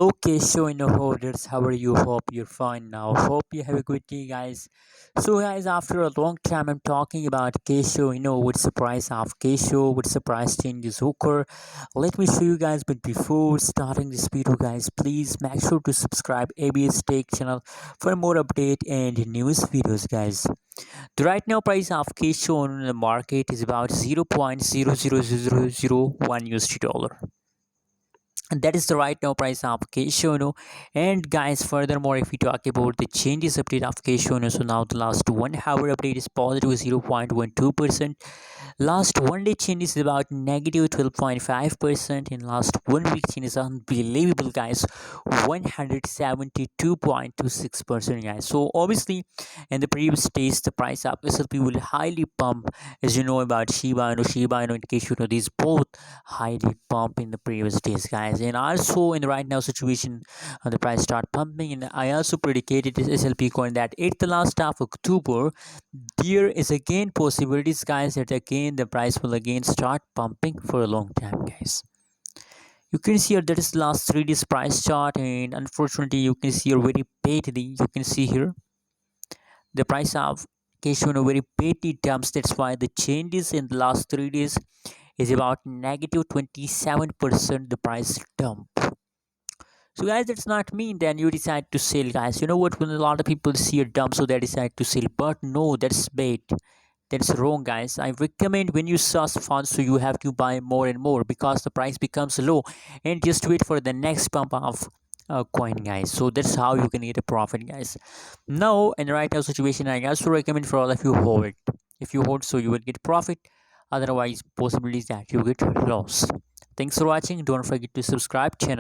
Okay, so holders, how are you? Hope you're fine now. Hope you have a good day, guys. So, guys, after a long time, I'm talking about Kisho. What's the price of Kisho? What's the price changes occur? Let me show you guys. But before starting this video, guys, please make sure to subscribe ABS Tech channel for more update and news videos, guys. The right now price of Kisho on the market is about 0.00001 USD dollar, and that is the right now price of Kisho. And guys, furthermore, if we talk about the changes update of Kisho, so now the last 1 hour update is positive 0.12%. Last 1 day change is about negative 12.5%. In last 1 week change is unbelievable, guys, 172.26%, guys. So obviously, in the previous days, the price of SLP will highly pump, as you know about Shiba Inu and Kisho. These both highly pump in the previous days, guys, and also in the right now situation, the price start pumping. And I also predicated this SLP coin that at the last of October, there is again possibilities, guys, that again the price will again start pumping for a long time, guys. You can see here that is last 3 days price chart, and unfortunately you can see here very petty. You can see here the price of Kisho in a very petty terms. That's why the changes in the last 3 days is about negative 27% the price dump. So guys, that's not mean then you decide to sell, guys. You know what, when a lot of people see a dump, so they decide to sell, but no, that's bait. That's wrong, guys. I recommend when you source funds, so you have to buy more and more because the price becomes low, and just wait for the next pump of coin, guys. So that's how you can get a profit, guys. Now in the right now situation, I also recommend for all of you hold. If you hold, so you will get profit. Otherwise, possibilities that you get lost. Thanks for watching. Don't forget to subscribe channel.